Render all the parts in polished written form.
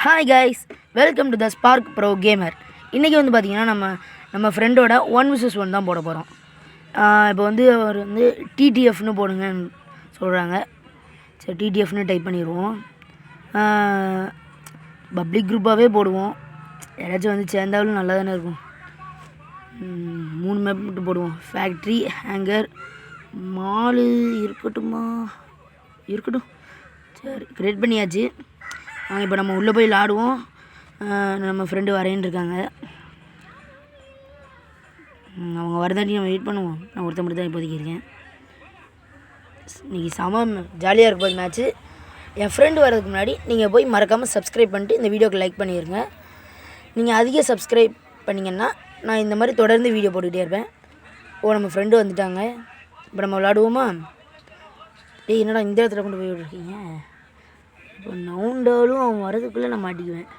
Hi guys, welcome to the spark pro gamer. இன்றைக்கி வந்து பார்த்திங்கன்னா நம்ம ஃப்ரெண்டோட 1vs1 தான் போட போகிறோம். இப்போ வந்து அவர் வந்து டிடிஎஃப்னு போடுங்கன்னு சொல்கிறாங்க. சரி, டிடிஎஃப்னு டைப் பண்ணிடுவோம். பப்ளிக் குரூப்பாகவே போடுவோம். யாராச்சும் வந்து சேர்ந்தாலும் நல்லா தானே இருக்கும். 3 மேப் மட்டும் போடுவோம். ஃபேக்ட்ரி, ஹேங்கர், மாலு இருக்கட்டும். சரி, கிரியேட் பண்ணியாச்சு. இப்போ நம்ம உள்ளே போய் விளாடுவோம். நம்ம ஃப்ரெண்டு வரேன்னு இருக்காங்க. அவங்க வரதாண்டி நம்ம வெயிட் பண்ணுவோம். நான் ஒருத்த மட்டும் தான் இப்போதைக்கு இருக்கேன். இன்றைக்கி செம ஜாலியாக இருக்கும் போது மேட்ச்சு. என் ஃப்ரெண்டு வரதுக்கு முன்னாடி நீங்கள் போய் மறக்காமல் சப்ஸ்கிரைப் பண்ணிட்டு இந்த வீடியோக்கு லைக் பண்ணிடுங்க. நீங்கள் அதிக சப்ஸ்கிரைப் பண்ணிங்கன்னா நான் இந்த மாதிரி தொடர்ந்து வீடியோ போட்டுக்கிட்டே இருப்பேன். நம்ம ஃப்ரெண்டு வந்துட்டாங்க. இப்போ நம்ம விளாடுவோமா? என்னடா இந்த இடத்துல கொண்டு போய் விட்ருக்கீங்க? இப்போ நவுண்டாலும் அவன் வரதுக்குள்ளே நான் மாட்டிக்குவேன்.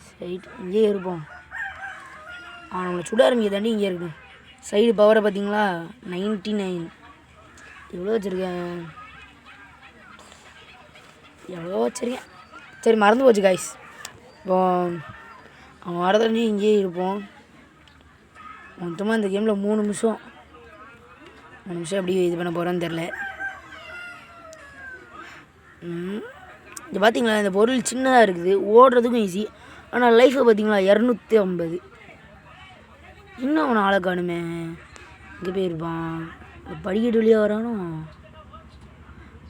சைட் இங்கேயே இருப்போம். அவன் நம்மளை சுட ஆரம்பிக்க தாண்டி இங்கே இருக்கணும். சைடு பவரை பார்த்தீங்களா? 99. எவ்வளோ வச்சுருக்கேன்? சரி, மறந்து போச்சு காய்ஸ். இப்போ அவன் வரதாண்டி இங்கேயே இருப்போம். மொத்தமாக இந்த கேமில் 3 நிமிஷம் எப்படி இது பண்ண போகிறோன்னு தெரில. இது பார்த்தீங்களா, இந்த பொருள் சின்னதாக இருக்குது, ஓடுறதுக்கும் ஈஸி. ஆனால் லைஃப்பை பார்த்தீங்களா 250. இன்னும் அவனை ஆளை காணுமே. இங்கே போயிருப்பான். படிக்கட்டு வழியாக வரானோ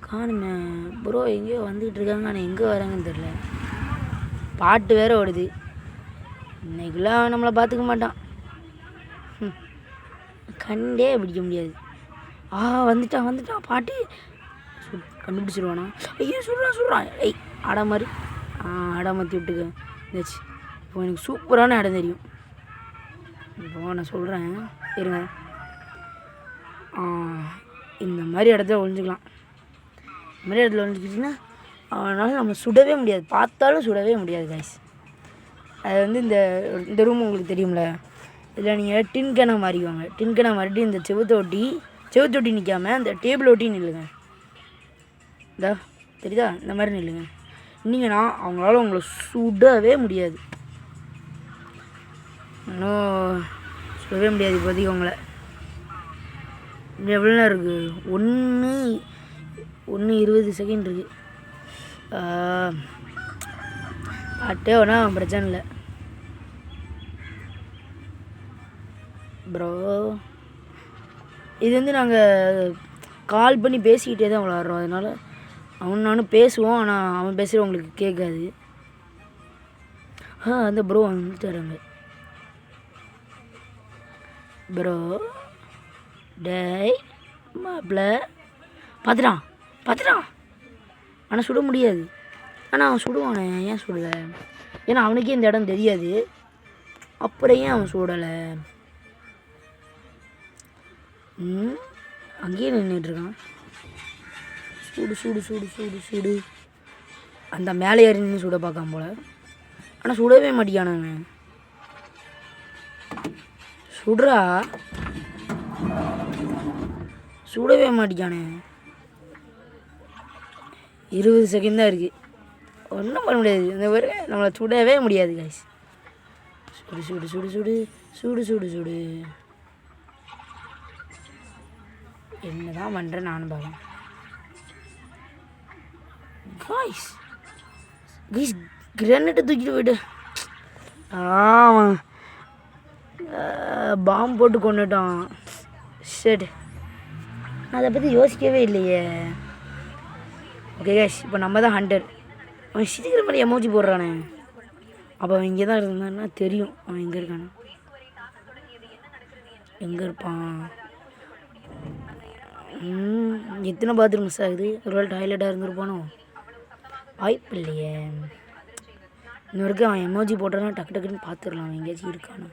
காணுமே. ப்ரோ எங்கேயோ வந்துக்கிட்டு இருக்காங்க, ஆனால் எங்கே வராங்கன்னு தெரில. பாட்டு வேறு ஓடுது. இன்னைக்குலாம் நம்மளை பார்த்துக்க மாட்டான். கண்டே பிடிக்க முடியாது. வந்துட்டான் பாட்டு. கண்டுபிடிச்சிருவானா? ஐயோ சொல்கிறான். அடை மாதிரி அடை மாற்றி விட்டுக்க இருந்துச்சு. இப்போ எனக்கு சூப்பரான இடம் தெரியும். இப்போ நான் சொல்கிறேன் இருங்க. இந்த மாதிரி இடத்துல ஒழிஞ்சிக்கலாம். இந்த மாதிரி இடத்துல ஒழிஞ்சிக்கிட்டிங்கன்னா அவனால் நம்ம சுடவே முடியாது. பார்த்தாலும் சுடவே முடியாது காய்ஸ். அது வந்து இந்த ரூம் உங்களுக்கு தெரியும்ல. இதில் நீங்கள் டின்கேனை மாறிக்குவாங்க. டின்கேனை மாறிட்டு இந்த செவுத்தொட்டி நிற்காமல் அந்த டேபிள் ஒட்டி நில்லுங்க. தெரியுதா? இந்த மாதிரி நில்லுங்க. இன்னிங்கன்னா அவங்களால உங்களை சுடவே முடியாது. இன்னும் சுடவே முடியாது இப்போதைக்கு உங்களை. எவ்வளோ நேரம் இருக்குது? 1:20 செகண்ட் இருக்குது. பாட்டே வேணா பிரச்சனை இல்லை ப்ரோ. இது வந்து நாங்கள் கால் பண்ணி பேசிக்கிட்டே தான் விளாட்றோம். அதனால் நானும் பேசுவோம். ஆனால் அவன் பேசுகிற உங்களுக்கு கேட்காது. அந்த ப்ரோ வந்துட்டாருங்க. ப்ரோ டேய் மாப்பிள்ள பார்த்துட்டான். ஆனால் சுட முடியாது. ஆனால் அவன் சுடுவானே. ஏன் சுடலை? ஏன்னா அவனுக்கே இந்த இடம் தெரியாது. அப்புறம் ஏன் அவன் சுடலை? அங்கேயே நின்றுட்டுருக்கான். சூடு. அந்த மேலே ஏறி நின்று சுட பார்க்காம போல. ஆனால் சுடவே மாட்டிக்கானே. சுடவே மாட்டிக்கானே. 20 செகண்ட் தான் இருக்குது. ஒன்றும் பண்ண முடியாது. இந்த மாதிரி நம்மளை சுடவே முடியாது கைஸ். சுடு. என்ன தான் பண்ணுறேன் நானும் பார்க்கேன் காய்ஸ். கிரனேட்டை தூக்கிட்டு போய்ட்டு பாம்பு போட்டு கொண்டுட்டான். ஷட், நான் அதை பற்றி யோசிக்கவே இல்லையே. ஓகே காய்ஸ், இப்போ நம்ம தான் ஹண்டர். அவன் சீக்கிரம் மாதிரி எமோஜி போடுறானே. அப்போ அவன் இங்கே தான் இருந்தான்னா தெரியும் அவன் எங்கே இருக்கானு. எங்கே இருப்பான்? எத்தனை பாத்ரூம் மிஸ் ஆகுது? ஒருவேளை டாய்லெட்டாக இருந்திருப்பானோ? வாய்ப்பு இல்லையே. இன்னொருக்கு அவன் எமோஜி போட்டானா டக்குன்னு பார்த்துடலாம் அவன் எங்கேயாச்சும் இருக்கானோ.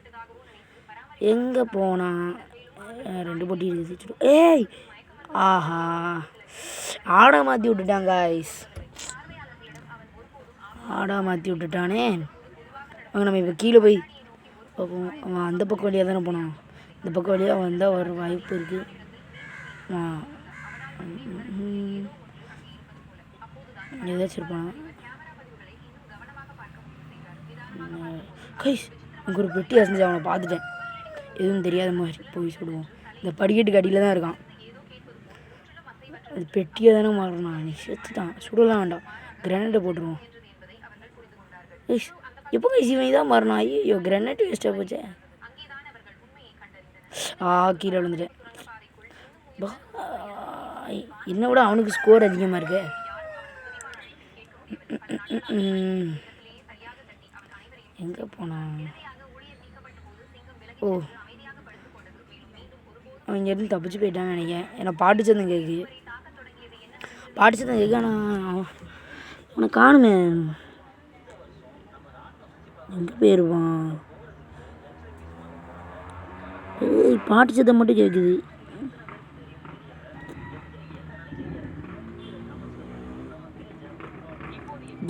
எங்கே போனான்? 2 போட்டி இருக்குது. ஏய் ஆஹா, ஆடை மாற்றி விட்டுட்டான் காய்ஸ். விட்டுட்டானே. அவங்க நம்ம இப்போ கீழே போய் பார்ப்போம். அவன் அந்த பக்கம் வழியாக தானே போனான். இந்த பக்கம் வழியாக வந்தால் வர வாய்ப்பு இருக்குது. ஏதாச்சும் இருப்பான் கைஸ். எனக்கு ஒரு பெட்டி அசைஞ்சு அவனை பார்த்துட்டேன். எதுவும் தெரியாத மாதிரி போய் சுடுவோம். இந்த படிக்கட்டுக்கு அடியில் தான் இருக்கான். அது பெட்டியாக தானே மாறணும். நீ செத்துட்டான். சுடலாம் வேண்டாம், கிரனேட்டை போட்டுருவோம். கைஸ் எப்போ கைஸ் இவன் இதான் மாறினான்? ஐயோ கிரனேட் வேஸ்ட்டாக போச்சே. கீழே விழுந்துட்டேன். என்னை விட அவனுக்கு ஸ்கோர் அதிகமாக இருக்கு. எங்கே போனான்? ஓ அவன் இங்கேருந்து தப்பிச்சு போயிட்டான்னு நினைக்கிறேன். ஏன்னா பாட்டு சத்தம் கேட்கு. பாட்டு சத்தம் கேட்கு. ஆனால் அவனை காணுமே. எங்கே போயிருவான்? பாட்டு சத்தம் மட்டும் கேட்குது.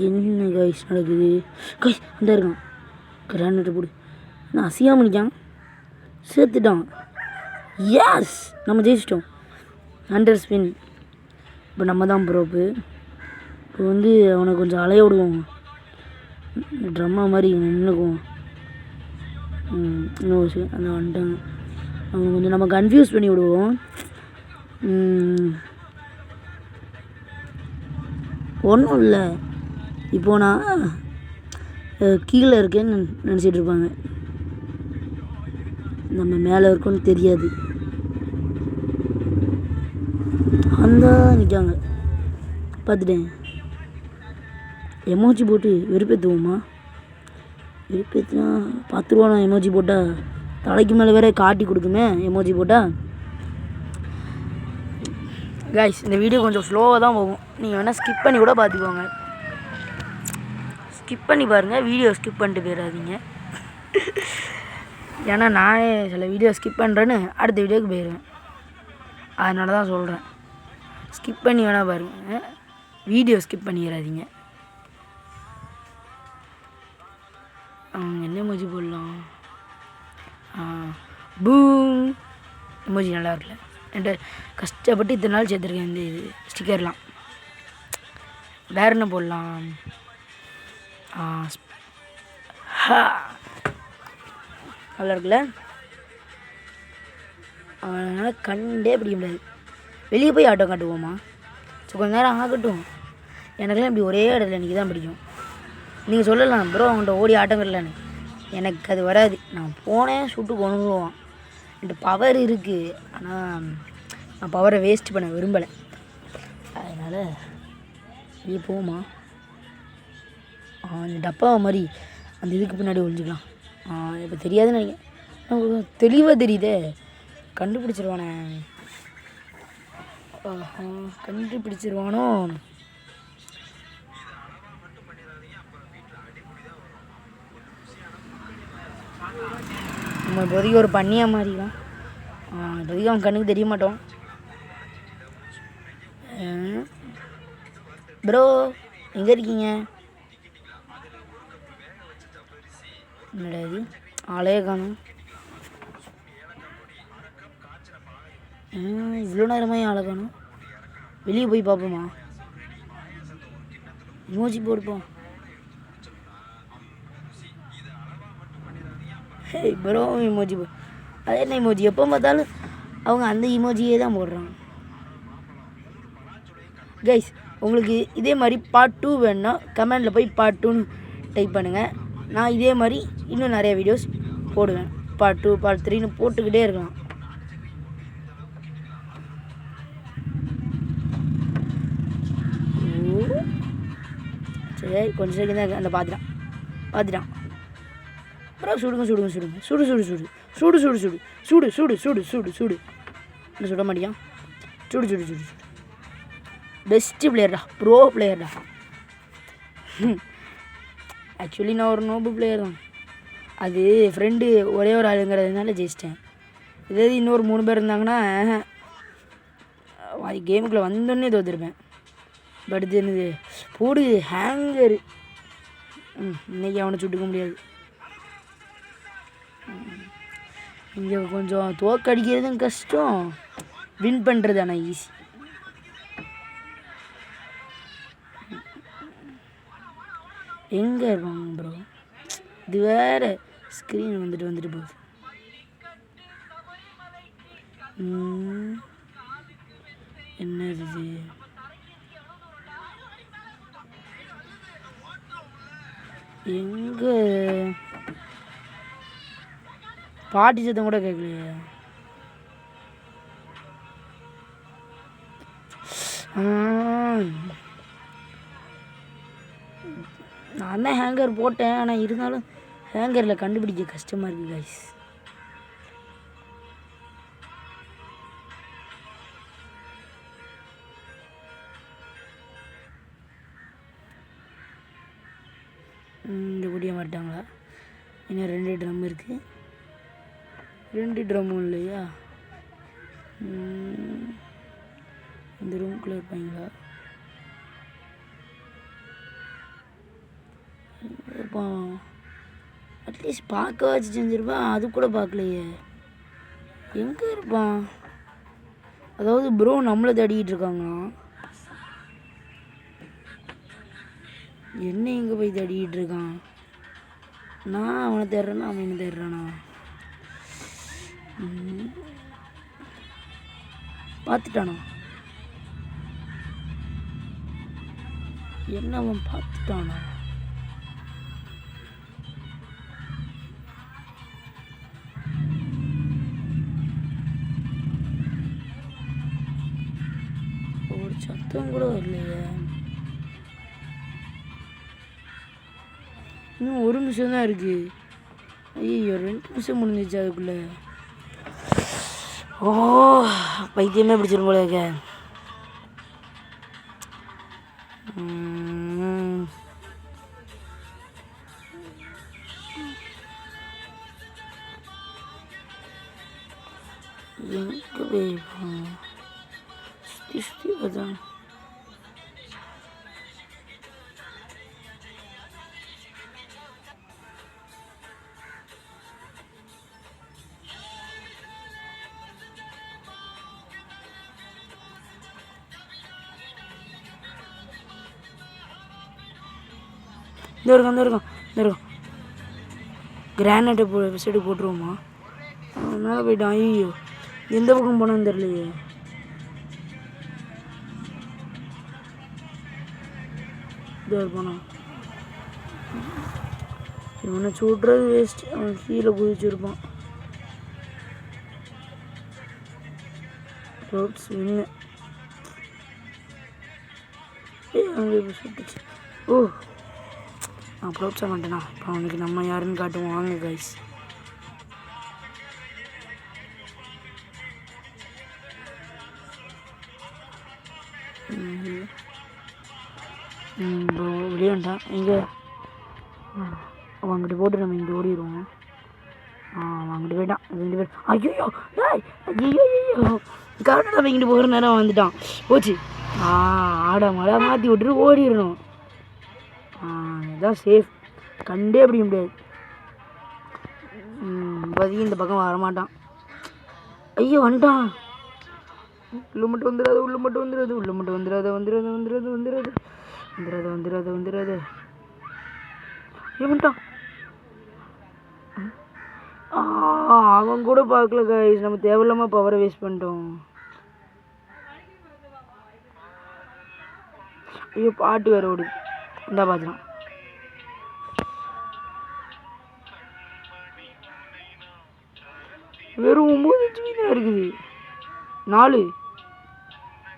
என்ன கைஸ் நடக்குது? கைஸ் அந்த இருக்கான். கிரானைட் போடு. நான் அசியாமல் நிற்கான். சேர்த்துட்டான். எஸ் நம்ம ஜெயிச்சிட்டோம். 100 ஸ்பின். இப்போ நம்ம தான் ப்ரோப்பு. இப்போ வந்து அவனை கொஞ்சம் அலைய விடுவோம். ட்ரம்மா மாதிரி நின்றுக்குவோம். இன்னும் அந்த வந்துட்டாங்க. அவங்க கொஞ்சம் நம்ம கன்ஃபியூஸ் பண்ணி விடுவோம். ஒன்றும் இல்லை. இப்போது நான் கீழே இருக்கேன்னு நினச்சிட்டு இருப்பாங்க. நம்ம மேலே இருக்கோன்னு தெரியாது. அந்த நிற்காங்க பார்த்துட்டேன். எமோஜி போட்டு வெறுப்பேற்றுவோமா? வெறுப்பேற்றுனா 10 ரூபா எமோஜி போட்டால் தலைக்கு மேலே வேற காட்டி கொடுக்குமே எமோஜி போட்டால். கைஸ் இந்த வீடியோ கொஞ்சம் ஸ்லோவாக தான் போகும். நீங்கள் வேணால் ஸ்கிப் பண்ணி கூட பார்த்துக்கோங்க. ஸ்கிப் பண்ணி பாருங்கள். வீடியோ ஸ்கிப் பண்ணிட்டு போயிடாதீங்க. ஏன்னா நானே சில வீடியோ ஸ்கிப் பண்ணுறேன்னு அடுத்த வீடியோவுக்கு போயிடுவேன். அதனால தான் சொல்கிறேன். ஸ்கிப் பண்ணி வேணால் பாருங்கள். வீடியோ ஸ்கிப் பண்ணிடாதீங்க. என்ன எமோஜி போடலாம்? பூம் எமோஜி நல்லா இருக்குல்ல. என்கிட்ட கஷ்டப்பட்டு இத்தனை நாள் சேர்த்துருக்கேன் இந்த இது ஸ்டிக்கர்லாம். வேறு என்ன போடலாம்? நல்லா இருக்குல்ல. அதனால் கண்டே பிடிக்க முடியாது. வெளியே போய் ஆட்டம் காட்டுவோமா? ஸோ கொஞ்ச நேரம் ஆகட்டும். எனக்குலாம் இப்படி ஒரே இடத்துல இன்றைக்கி தான் பிடிக்கும். நீங்கள் சொல்லலாம் ப்ரோ அவங்கள்ட்ட ஓடி ஆட்டம் கட்டலான்னு. எனக்கு அது வராது. நான் போனேன் சுட்டு கொண்டுருவான். என்கிட்ட பவர் இருக்குது. ஆனால் நான் பவரை வேஸ்ட் பண்ண விரும்பலை. அதனால் வெளியே போவோமா? அந்த டப்பாவை மாதிரி அந்த இதுக்கு பின்னாடி ஒழிஞ்சிக்கலாம். இப்போ தெரியாதுன்னு நினைக்கிறேன். தெளிவாக தெரியுதே. கண்டுபிடிச்சிருவானே. கண்டுபிடிச்சிருவானோ? நம்ம இப்போதைக்கு ஒரு பண்ணியா மாதிரி தான். இப்போதைக்கு அவன் கண்ணுக்கு தெரிய மாட்டோம். ப்ரோ எங்கே இருக்கீங்க? என்னடா இது ஆளே காணும். இவ்வளோ நேரமே ஆளை காணும். வெளியே போய் பார்ப்போமா? இமோஜி போடுப்போம். ஹே ப்ரோ இமோஜி போ. அதே என்ன இமோஜி? எப்போ பார்த்தாலும் அவங்க அந்த இமோஜியே தான் போடுறாங்க. கைஸ் உங்களுக்கு இதே மாதிரி பார்ட் 2 வேணுன்னா கமெண்டில் போய் பார்ட் 2ன்னு டைப் பண்ணுங்கள். நான் இதே மாதிரி இன்னும் நிறைய வீடியோஸ் போடுவேன். பார்ட் 2 பார்ட் 3ன்னு போட்டுக்கிட்டே இருக்கலாம். சரி கொஞ்சம் செகண்ட் தான் அந்த பார்த்துட்டான். அப்புறம் சுடுங்க சுடு இன்னும் சுட மாட்டியான். சுடு பெஸ்ட்டு பிளேயர்டா, ப்ரோ பிளேயர்டா. ஆக்சுவலி நான் ஒரு நோபு பிளேயர் தான். அது ஃப்ரெண்டு ஒரே ஒரு ஆளுங்கிறதுனால ஜெயிச்சிட்டேன். இதாவது இன்னொரு 3 பேர் இருந்தாங்கன்னா கேமுக்குள்ளே வந்தோடனே தோற்றுருப்பேன். பட் இது என்னது போடு ஹேங்கரு. இன்றைக்கி அவனை சுட்டுக்க முடியாது. இங்கே கொஞ்சம் தோக்கடிக்கிறதும் கஷ்டம். வின் பண்ணுறது ஆனால் ஈஸி. எங்கே இருப்பாங்க ப்ரோ? இது வேறு ஸ்க்ரீன் வந்துட்டு போகுது. என்ன இது? எங்கே பாட்டி சத்தம் கூட கேட்கலையே. நான் தான் ஹேங்கர் போட்டேன், ஆனால் இருந்தாலும் ஹேங்கரில் கண்டுபிடிக்க கஷ்டமாக இருக்குது கைஸ். இந்த குடிய மாட்டாங்களா? இன்னும் 2 ட்ரம் இருக்குது. 2 ட்ரம்மும் இல்லையா? இந்த ரூம்குள்ளே இருப்பாங்களா? அட்லீஸ்ட் பார்க்க வச்சு செஞ்சுருப்பான், அது கூட பார்க்கலையே. எங்கே இருப்பான்? அதாவது ப்ரோ நம்மளை தேடிக்கிட்டு இருக்காங்களா? என்ன எங்கே போய் தேடிக்கிட்டு இருக்கான்? நான் அவனை தேடுறேன்னா அவன் என்ன தேடுறானா? பார்த்துட்டானா? என்ன அவன் பார்த்துட்டானா? ஒரு சத்தம் கூட வரலையே. இன்னும் 1 நிமிஷம் தான் இருக்குது. ஐயோ 2 நிமிஷம் முடிஞ்சிச்சு அதுக்குள்ளே. ஓ பைத்தியமே பிடிச்சிரும் போல இருக்க. எங்கே போய் சுற்றி அதான் இந்த இருக்கும் கிரானைட்டை சைடு போட்டுருவோமா? மேலே போயிட்டான். ஐயோ எந்த பக்கம் போனான்னு தெரியலையே. இதோ போனா இவனை சுடுறது வேஸ்ட். அவன் கீழே குதிச்சிருப்பான். ரோட்ஸ் வின்னு. அங்கே இப்போ சுட்டுச்சு. ஓ நான் ப்ரோட்ஸாக மாட்டேனா? இப்போ அவனுக்கு நம்ம யாருன்னு காட்டுவோம் வாங்க கைஸ். இப்போ விளையாண்டான் இங்கே. அவங்ககிட்ட போட்டு நம்ம இங்கே ஓடிடுவோம். அவங்ககிட்ட போயிட்டான் 2 பேர். ஐயோ ஐயோ கரெக்டாக நம்ம இங்கிட்டு போகிற நேரம் வந்துட்டான். போச்சு. ஆட மழை மாற்றி விட்டுட்டு ஓடிடணும். இதுதான் சேஃப். கண்டே பிடிக்க முடியாது. இப்போதைக்கு இந்த பக்கம் வரமாட்டான். ஐயோ வந்துட்டான். உள்ளே மட்டும் வந்துடாது வந்துட்டான். அவன் கூட பார்க்கல கைஸ். நம்ம தேவையில்லாமல் பவரை வேஸ்ட் பண்ணிட்டோம். ஐயோ பாட்டு வேறு ஓடுது. இந்தா பார்த்துலாம். வெறும் 9 GB தான் இருக்குது. 4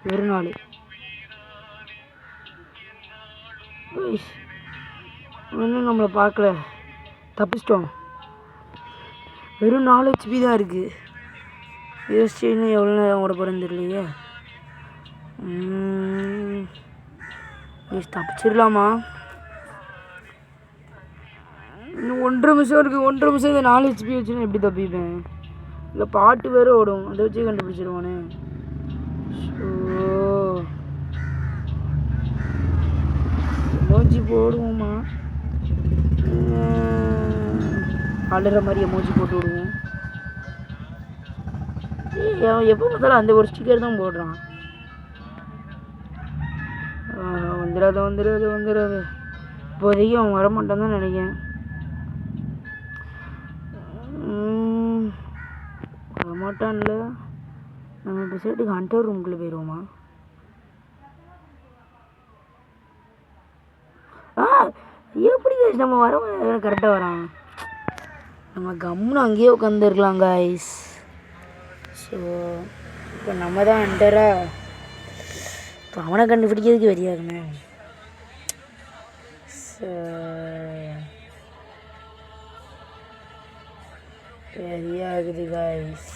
வெறும் 4. இன்னும் நம்மளை பார்க்கல, தப்பிச்சிட்டோம். வெறும் 4 GB தான் இருக்குது. யோசிச்சு இன்னும் எவ்வளோ நேரம் ஓட போகிறேன்னு தெரியலையே. தப்பிச்சிடலாமா? இன்னும் 1.5 நிமிஷம் இருக்குது. 1.5 நிமிஷம் இந்த 4 GB வச்சுன்னா எப்படி தப்பிப்பேன்? இல்லை பாட்டு வேறு ஓடும், அதை வச்சு கண்டுபிடிச்சிருவானே. எமோஜி போடுவோமா? அழுற மாதிரி எமோஜி போட்டு விடுவோம். அவன் எப்போ பார்த்தாலும் அந்த ஒரு ஸ்டிக்கர் தான் போடுறான். வந்துடாது இப்போதைக்கு அவன் வரமாட்டான் தான் நினைக்கிறேன். வரமாட்டான்ல. நம்ம இப்போ சைட்டுக்கு ஹண்டர் ரூம்குள்ளே போயிடுவோமா? எப்படி நம்ம வர கரெக்டாக வரான். நம்ம கம்முன்னு அங்கேயே உட்காந்துருக்கலாம் காய்ஸ். ஸோ இப்போ நம்ம தான் ஹண்டரா? இப்போ அவனை கண்டுபிடிக்கிறதுக்கு வெறியாகுமே. வெறியாகுது காய்ஸ்.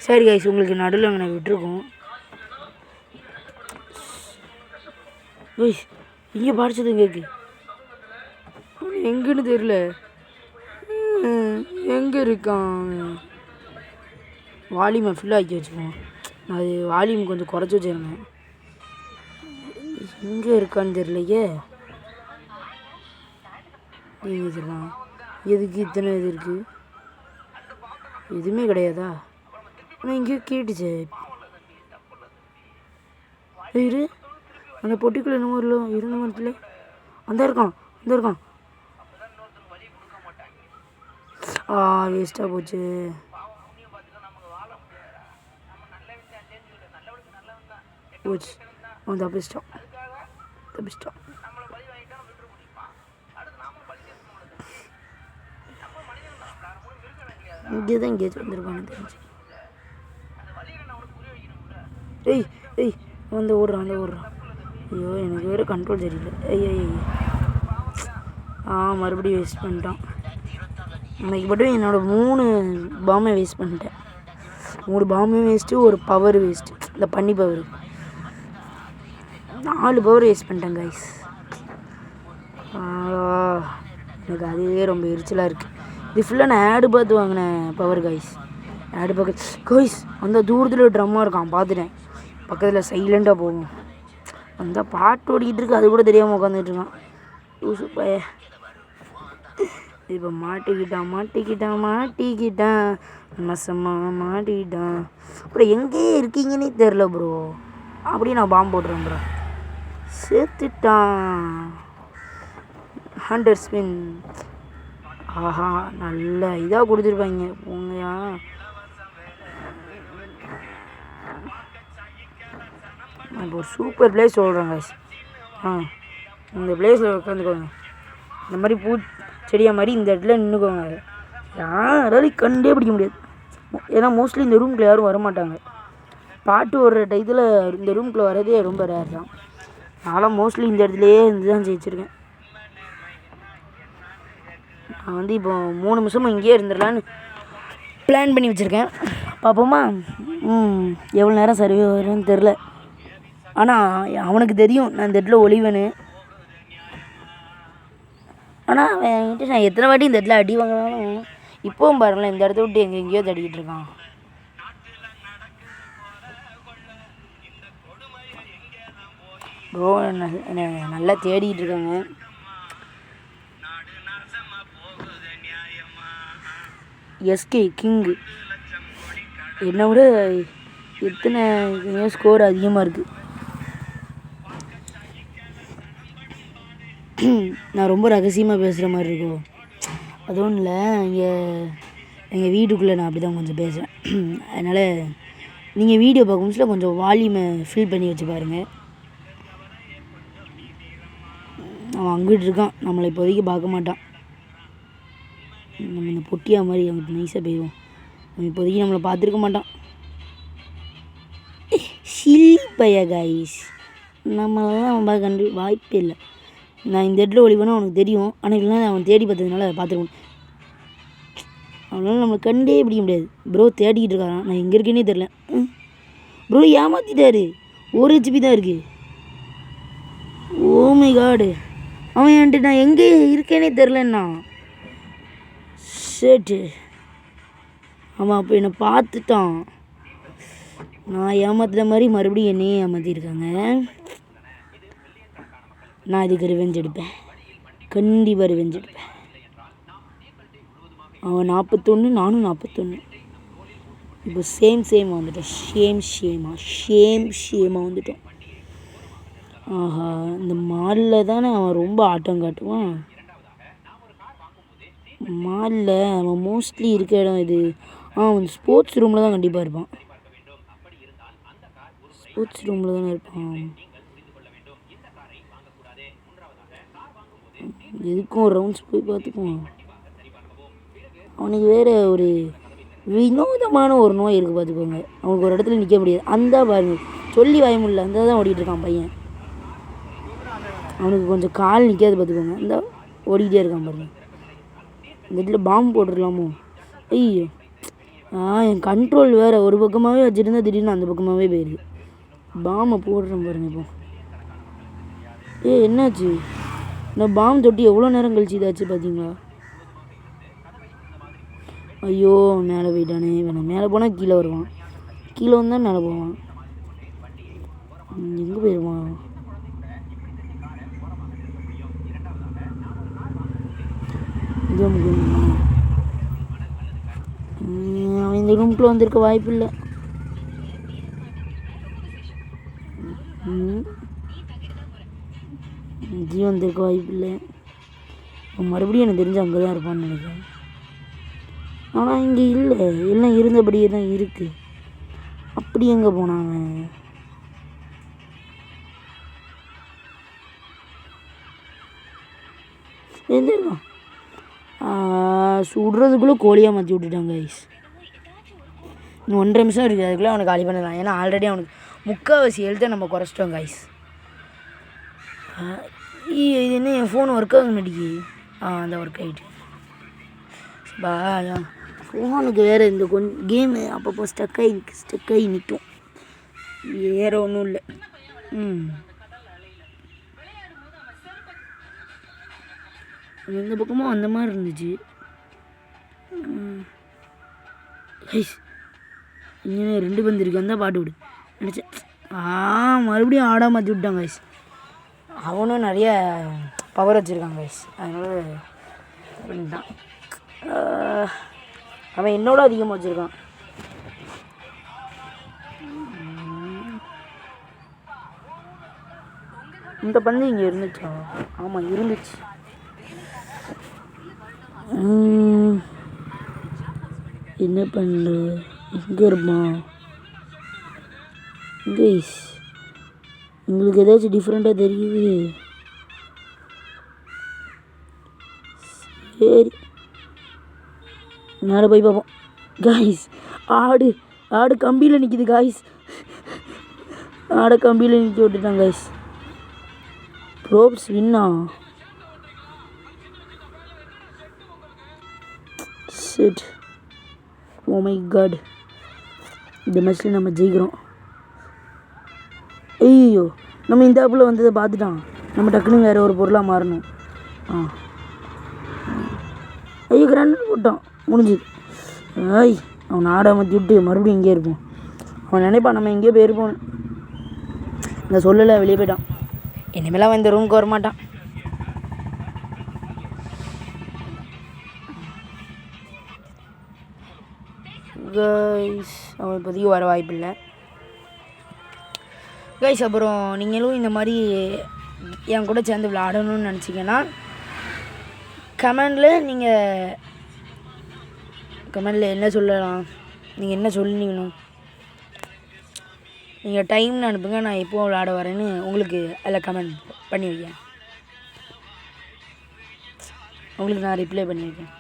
சரி கைஸ், உங்களுக்கு நடுவில் அங்கே விட்டுருக்கோம். கைஸ் இங்கே படிச்சது கேக்கு எங்கன்னு தெரியல. எங்கே இருக்கான்? வால்யூமை ஃபுல்லாக ஆக்கி வச்சுப்போம். அது வால்யூம் கொஞ்சம் குறைச்சி வச்சுருந்தேன். எங்கே இருக்கான்னு தெரியலையே. நீங்கள் வச்சுருக்கான். எதுக்கு இத்தனை இது இருக்குது? எதுவுமே கிடையாதா? ஆனால் எங்கேயோ கேட்டுச்சு. இரு, அந்த பொட்டிக்குள்ளே என்னமோ இல்லை. இருந்த மரத்தில் அந்த இருக்கான். வேஸ்ட்டாக போச்சு. அவன் தப்பிச்சிட்டான். இங்கே தான் எங்கேயாச்சும் வந்துருப்பான்னு தெரிஞ்சு. ஏய் வந்து ஓடுறான். ஐயோ எனக்கு வேறு கண்ட்ரோல் தெரியல. மறுபடியும் வேஸ்ட் பண்ணிட்டான். அன்றைக்கி மட்டும் என்னோடய 3 பாம்பை வேஸ்ட் பண்ணிட்டேன். 3 பாம்பு வேஸ்ட்டு, ஒரு பவர் வேஸ்ட்டு. இந்த பண்ணி பவர் 4 பவர் வேஸ்ட் பண்ணிட்டேன் கைஸ். எனக்கு அதுவே ரொம்ப எரிச்சலாக இருக்குது. இது ஃபுல்லாக நான் ஆடு பார்த்து வாங்கினேன் பவர் கைஸ். ஆடு பார்க்க கைஸ் அந்த தூரத்தில் ட்ரம்மாக இருக்கான் பார்த்துட்டேன். பக்கத்தில் சைலண்டாக போகும். அந்த பாட்டு ஓடிக்கிட்டு இருக்கு, அது கூட தெரியாமல் உட்காந்துட்டு இருக்கான். லூசு பைய. இப்போ மாட்டிக்கிட்டான் மசமாக மாட்டிக்கிட்டான். அப்புறம் எங்கேயே இருக்கீங்கன்னே தெரில ப்ரோ. அப்படியே நான் பாம்பு போட்டுறேன் ப்ரோ. சேர்த்துட்டான். Hunter spin. ஆஹா நல்ல இதாக கொடுத்துருப்பாங்க போங்கயா. இப்போ ஒரு சூப்பர் பிளேஸ் சொல்கிறேன் கைஸ். இந்த பிளேஸில் உட்காந்துக்கோங்க. இந்த மாதிரி பூச்செடியாக மாதிரி இந்த இடத்துல நின்றுக்கோங்க. யாராலையும் கண்டே பிடிக்க முடியாது. ஏன்னா மோஸ்ட்லி இந்த ரூம்குள்ளே யாரும் வரமாட்டாங்க. பாட்டு ஒரு இதில் இந்த ரூம்குள்ளே வரதே ரொம்ப ரேர் தான். நான்லாம் மோஸ்ட்லி இந்த இடத்துலையே இருந்து தான் ஜெயிச்சிருக்கேன். நான் வந்து இப்போ 3 நிமிஷமும் இங்கேயே இருந்துடலான்னு பிளான் பண்ணி வச்சுருக்கேன். பார்ப்போமா எவ்வளோ நேரம் சர்வே வரும்னு தெரில. ஆனால் அவனுக்கு தெரியும் நான் இந்த இடத்துல ஒளிவேன்னு. ஆனால் அவன் என்கிட்ட நான் எத்தனை வாட்டி இந்த இடத்துல அடி வாங்கினாலும் இப்போவும் பாருங்களேன் இந்த இடத்த விட்டு எங்கேயோ தடிக்கிட்டு இருக்கான். ப்ரோ என்னை நல்லா தேடிக்கிட்டு இருக்காங்க. எஸ்கே கிங்கு என்னை விட எத்தனை ஸ்கோர் அதிகமாக இருக்குது. நான் ரொம்ப ரகசியமாக பேசுகிற மாதிரி இருக்கும். அதுவும் இல்லை, எங்கள் வீட்டுக்குள்ளே நான் அப்படி தான் கொஞ்சம் பேசுகிறேன். அதனால் நீங்கள் வீடியோ பார்க்கும்போது கொஞ்சம் வால்யூமை ஃபில் பண்ணி வச்சு பாருங்கள். அவன் அங்கிட்டு இருக்கான், நம்மளை இப்போதைக்கு பார்க்க மாட்டான். நம்ம இந்த பொட்டியா மாதிரி அங்கிட்டு நைஸாக போயிடுவோம். அவன் இப்போதைக்கு நம்மளை பார்த்துருக்க மாட்டான். ஷில்பையா கைஸ், நம்மளெல்லாம் அவன் பார்க்க வாய்ப்பே இல்லை. நான் இந்த இடத்துல ஒளிவேனா அவனுக்கு தெரியும். ஆனால் இல்லைனா அவன் தேடி பார்த்ததுனால பார்த்துருக்கணும். அவனால நம்மளை கண்டே பிடிக்க முடியாது. ப்ரோ தேடிக்கிட்டு இருக்காரான், நான் எங்கே இருக்கேன்னே தெரில. ப்ரோ ஏமாற்றிட்டாரு. 1 HP தான் இருக்குது. ஓ மை காடு, அவன் என்கிட்ட நான் எங்கே இருக்கேனே தெரிலண்ணா. ஷேட்டு அவன் அப்போ என்னை பார்த்துட்டான். நான் ஏமாத்துற மாதிரி மறுபடியும் என்னையே ஏமாற்றிருக்காங்க. நான் இதுக்கு ரிவெஞ்ச் எடுப்பேன், கண்டிப்பாக ரிவெஞ்ச் எடுப்பேன். அவன் 41, நானும் 41. இப்போ சேம் வந்துட்டோம். ஷேமாக வந்துட்டோம். ஆஹா, இந்த மாலில் தானே அவன் ரொம்ப ஆட்டம் காட்டுவான். மாலில் அவன் மோஸ்ட்லி இருக்க இடம் இது. அவன் ஸ்போர்ட்ஸ் ரூமில் தான் கண்டிப்பாக இருப்பான். ஸ்போர்ட்ஸ் ரூமில் தானே இருப்பான். எதுக்கும் ஒரு ரவுண்ட்ஸ் போய் பார்த்துக்குவான். அவனுக்கு வேறு ஒரு வினோதமான ஒரு நோய் இருக்குது பார்த்துக்கோங்க. அவனுக்கு ஒரு இடத்துல நிற்க முடியாது. அந்த பாருங்க, சொல்லி வாய முடியல, அந்த தான் ஓடிட்டுருக்கான் பையன். அவனுக்கு கொஞ்சம் கால் நிற்காது பார்த்துக்கோங்க. இந்த ஓடிக்கிட்டே இருக்கான் பாருங்க. இந்த இடத்துல பாம்பு போட்டுடலாமோ? ஐயோ, என் கண்ட்ரோல் வேறு ஒரு பக்கமாகவே வச்சுருந்தா திடீர்னு அந்த பக்கமாகவே போயிடுது. பாம்பை போடுறேன் பாருங்க. இப்போ என்னாச்சு? இந்த பாம்பு தொட்டி எவ்வளோ நேரம் கழிச்சு இதாச்சு பார்த்தீங்களா? ஐயோ, மேலே போயிட்டானே. வேணாம், மேலே போனால் கீழே வருவான், கீழே வந்தால் மேலே போவான். எங்கே போயிடுவான்? அவன் இந்த ரூம்குள்ளே வந்திருக்க வாய்ப்பு இல்லை. ஜீவன் வந்திருக்க வாய்ப்பு இல்லை. மறுபடியும் எனக்கு தெரிஞ்சு அங்கே தான் இருப்பான்னு நினைக்கிறேன். ஆனால் இங்கே இல்லை, எல்லாம் இருந்தபடியே தான் இருக்குது. அப்படி எங்கே போனாங்க? எந்திருக்கான். சுடுறதுக்குள்ளே கோழியாக மாற்றி விட்டுட்டாங்க கைஸ். இன்னும் 1.5 நிமிஷம் இருக்குது, அதுக்குள்ளே அவனை காலி பண்ணலாம். ஏன்னா ஆல்ரெடி அவனுக்கு 3/4 ஹெல்த்தை நம்ம குறைச்சிட்டோம் கைஸ். இது என்ன, என் ஃபோன் ஒர்க் ஆக மாட்டேங்குது. அந்த ஒர்க் ஆகிட்டு ஃபோனுக்கு வேறு இந்த கொஞ்சம் கேமு அப்பப்போ ஸ்டக்காகி நிற்கும். வேறு ஒன்றும் இல்லை. எந்த பக்கமும் அந்த மாதிரி இருந்துச்சு கைஸ். இங்கே 2 பந்து இருக்கு, அந்த பாட்டு விடு நினச்சேன். மறுபடியும் ஆடாக மாற்றி விட்டாங்க கைஸ். அவனும் நிறைய பவர் வச்சுருக்காங்க கைஸ், அதனால் பண்ணிட்டான். அவன் என்னோட அதிகமாக வச்சுருக்கான். இந்த பந்து இங்கே இருந்துச்சா? ஆமாம், இருந்துச்சு. என்ன பண்ணு, எங்கே இருப்பான் கைஸ்? உங்களுக்கு ஏதாச்சும் டிஃப்ரெண்ட்டாக தெரியுது? சரி, மேலே போய் பார்ப்போம் காய்ஸ். ஆடு கம்பியில் நிற்கிது காய்ஸ். ஆடை கம்பியில் நிற்க விட்டுட்டாங்க காய்ஸ். ப்ரோப்ஸ் வின்னா. ஷிட், ஓ மை காட், இந்த மேட்ச்சில் நம்ம ஜெயிக்கிறோம். ஐயோ, நம்ம இந்த ஆப்பில் வந்ததை பார்த்துட்டான். நம்ம டக்குன்னு வேறு ஒரு பொருளாக மாறணும். ஐயோ, கிராண்ட் போட்டான், முடிஞ்சுது. அவன் ஆடை மாற்றி விட்டு மறுபடியும் இங்கே இருப்போம். அவன் நினைப்பான் நம்ம எங்கேயோ போயிருப்போம். இந்த சொல்லலை, வெளியே போயிட்டான். இனிமேல் அவன் இந்த ரூமுக்கு வரமாட்டான். கைஸ், அவன் இப்போதைக்கு வர வாய்ப்பில்லை கைஸ். அப்புறம் நீங்களும் இந்த மாதிரி என் கூட சேர்ந்து விளையாடணும்னு நினச்சிங்கன்னா கமெண்டில் என்ன சொல்லலாம், நீங்கள் என்ன சொல்லினீங்கணும் நீங்கள் டைம்னு அனுப்புங்க. நான் எப்போ விளையாட வரேன்னு உங்களுக்கு அதில் கமெண்ட் பண்ணி வைக்கேன். உங்களுக்கு நான் ரிப்ளை பண்ணி வைக்கேன்.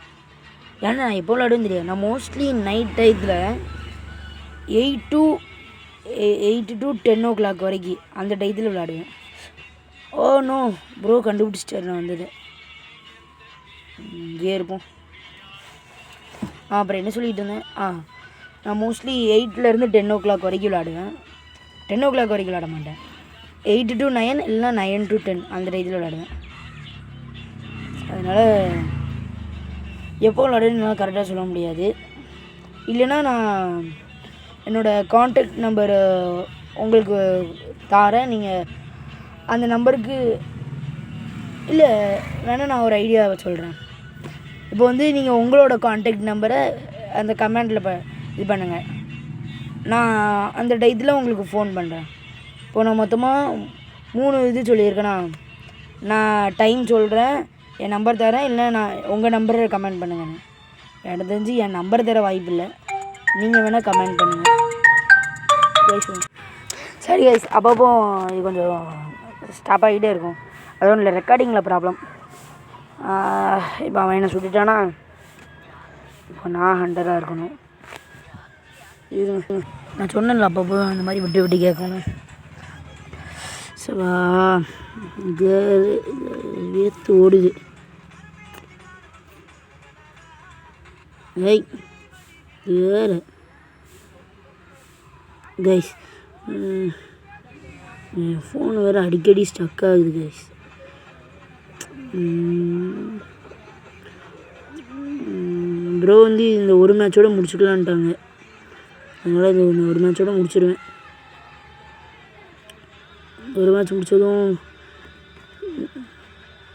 ஏன்னா நான் எப்போ விளையாடுன்னு தெரியாது. நான் மோஸ்ட்லி நைட் டயத்தில் 8 to 10 o'clock வரைக்கும் அந்த டயத்தில் விளையாடுவேன். ஓ நோ ப்ரோ, கண்டுபிடிச்சிட்டாரு நான் வந்தது. இங்கே இருப்போம். அப்புறம் என்ன சொல்லிகிட்டு இருந்தேன்? நான் மோஸ்ட்லி 8 to 10 o'clock வரைக்கும் விளையாடுவேன். 10 o'clock வரைக்கும் விளையாட மாட்டேன். 8 to 9 இல்லைனா 9 to 10 அந்த டயத்தில் விளையாடுவேன். அதனால் எப்போ விளையாடுன்னு என்னால் கரெக்டாக சொல்ல முடியாது. இல்லைன்னா நான் என்னோடய கான்டாக்ட் நம்பர் உங்களுக்கு தாரேன். நீங்கள் அந்த நம்பருக்கு இல்லை வேணால் நான் ஒரு ஐடியாவை சொல்கிறேன். இப்போ வந்து நீங்கள் உங்களோட கான்டாக்ட் நம்பரை அந்த கமெண்டில் இது பண்ணுங்கள். நான் அந்த டயத்தில் உங்களுக்கு ஃபோன் பண்ணுறேன். இப்போ நான் மொத்தமாக 3 இது சொல்லியிருக்கேண்ணா. நான் டைம் சொல்கிறேன், என் நம்பர் தரேன், இல்லை நான் உங்கள் நம்பரை கமெண்ட் பண்ணுங்கண்ணே. எனக்கு தெரிஞ்சு என் நம்பர் தர வாய்ப்பு இல்லை, நீங்கள் வேணால் கமெண்ட் பண்ணுங்கள். சரி கைஸ், அப்பப்போ இது கொஞ்சம் ஸ்டாப் ஆகிட்டே இருக்கும். அதுவும் இல்லை, ரெக்கார்டிங்கில் ப்ராப்ளம். இப்போ அவன் என்ன சுட்டுட்டானா, இப்போ நான் 100ஆக இருக்கணும். இது நான் சொன்னேன்ல அப்பப்போ அந்த மாதிரி விட்டு விட்டு கேட்கணும். சவா வேத்து ஓடுது. ஏய் வேறு கைஸ், என் ஃபோன் வேறு அடிக்கடி ஸ்டக் ஆகுது கைஸ். ப்ரோ வந்து இந்த ஒரு மேட்சோடு முடிச்சுக்கலான்ட்டாங்க. அதனால் இந்த ஒரு மேட்சோடு முடிச்சிடுவேன். ஒரு மேட்ச் முடித்ததும்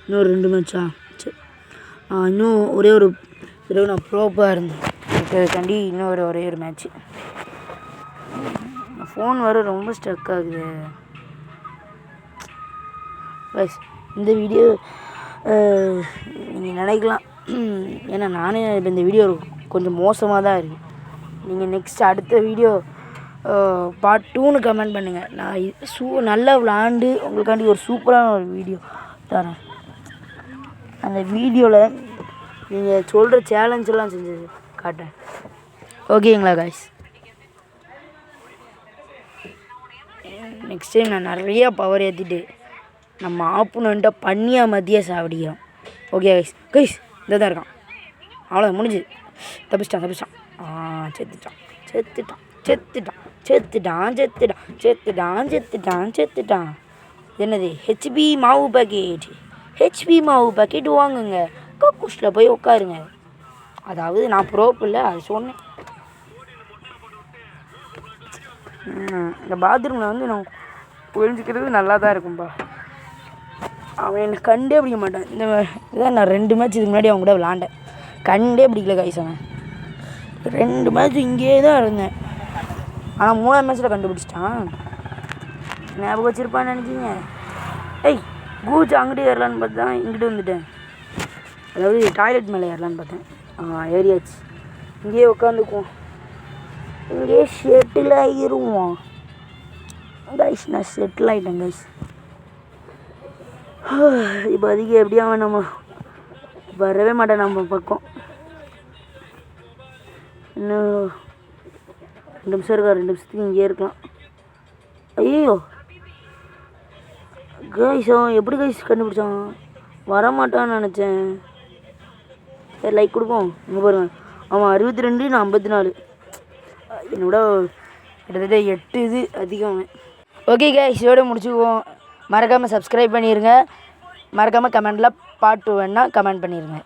இன்னும் 2 மேட்சா? சரி, இன்னும் ஒரே ஒரு தடவை நான் ப்ரோப்பாக இருந்தேன். அதுக்காண்டி இன்னும் ஒரே ஒரு மேட்ச்சு. ஃபோன் வர ரொம்ப ஸ்டக் ஆகுது பஸ். இந்த வீடியோ நீங்கள் நினைக்கலாம், ஏன்னா நானே இப்போ இந்த வீடியோ கொஞ்சம் மோசமாக தான் இருக்குது. நீங்கள் நெக்ஸ்ட் அடுத்த வீடியோ பார்ட் 2ன்னு கமெண்ட் பண்ணுங்கள். நான் நல்லா விளாண்டு உங்களுக்காண்டி ஒரு சூப்பரான ஒரு வீடியோ தரேன். அந்த வீடியோவில் நீங்கள் சொல்கிற சேலஞ்செல்லாம் செஞ்சு காட்டுறேன். ஓகேங்களா காய்ஸ்? நெக்ஸ்ட் டைம் நான் நிறையா பவர் ஏற்றிட்டு நம்ம ஆப்போனண்ட்டை பண்ணியாக மத்திய சாவடிக்கிறோம். ஓகே கைஸ், கைஸ் இந்த தான் இருக்கான். அவ்வளோ முடிஞ்சு. தப்பிச்சிட்டான் செத்துட்டான் செத்துட்டான் செத்துட்டான் செத்துட்டான் செத்துட்டான் செத்துட்டான் செத்துட்டான் செத்துட்டான். என்னது ஹெச்பி மாவு பாக்கெட் வாங்குங்க, கக்கூஸில் போய் உட்காருங்க. அதாவது நான் ப்ரோப் இல்லை, அது சொன்னேன். இந்த பாத்ரூமில் வந்து நான் ஒழிஞ்சிக்கிறது நல்லா தான் இருக்கும்பா. அவன் எனக்கு கண்டே பிடிக்க மாட்டான். இதான் நான் 2 மேட்ச் இதுக்கு முன்னாடி அவன் கூட விளாண்டேன், கண்டே பிடிக்கல கைஸ். அவன் 2 மேட்ச் இங்கேயே தான் இருந்தேன். ஆனால் 3ஆம் மேட்ச்சில் கண்டுபிடிச்சிட்டான். ஞாபகம் வச்சுருப்பான்னு நினச்சிங்க. ஏய் கூச்சு அங்கிட்டு ஏறலான்னு பார்த்தா இங்கிட்டு வந்துட்டேன். அதாவது டாய்லெட் மேலே ஏறலான்னு பார்த்தேன். ஏறியாச்சு. இங்கேயே உட்காந்துக்குவோம், இங்கேயே செட்டில் ஆகிடுவோம் கைஸ். நான் செட்டில் ஆகிட்டேன் கைஸ். இப்போ அதிகம் எப்படியா நம்ம வரவே மாட்டேன் நம்ம பக்கம். இன்னும் 2 நிமிஷம் இருக்கா, 2 நிமிஷத்துக்கு இங்கே இருக்கலாம். ஐயோ கைஸ், அவன் எப்படி கைஸ் கண்டுபிடிச்சான்? வரமாட்டான்னு நினச்சேன். சரி லைக் கொடுப்போம். இங்கே பாருங்க, அவன் 62, நான் 54. என்னோட கிட்டத்தட்ட 8 இது அதிகம் அவன். ஓகே கைஸ், இதோட முடிச்சுக்குவோம். மறக்காமல் சப்ஸ்கிரைப் பண்ணிடுங்க. மறக்காமல் கமெண்டில் பார்ட் 2 வேணால் கமெண்ட் பண்ணிடுங்க.